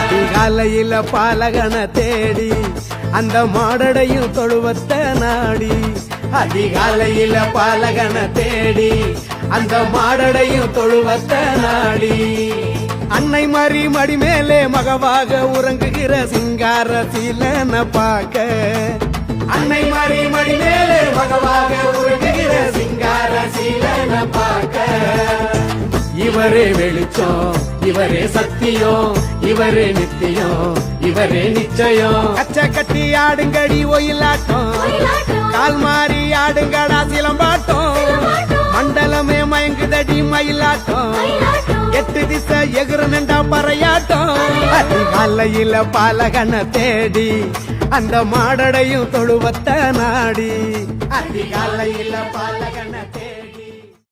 அதிகாலையில பாலகனை தேடி அந்த மாடடையும் தொழுவத்த நாடி. அதிகாலையில பாலகனை தேடி அந்த மாடடையும் தொழுவத்த நாடி. அன்னை மாறி மடி மேலே மகவாக உறங்குகிற சிங்கார சீலன பாக்க. அன்னை மாறி மடி மேலே மகவாக உறங்குகிற சிங்கார சீலன பாக்க. இவரே வெளிச்சம், இவரே சத்தியம், இவரே நித்தியம், இவரே நிச்சயம். கச்ச கட்டி ஆடுங்கடி ஒயிலாட்டம், கால் மாறி ஆடுங்கடா சிலம்பாட்டம். மண்டலமே மயங்குதடி மயிலாட்டம், எட்டு திசை எகுறனண்டா பறையாட்டம். அதிகாலையில பாலகனை தேடி அந்த மாடடையும் தொழுவத்த நாடி. அதிகாலையில பாலகனை தேடி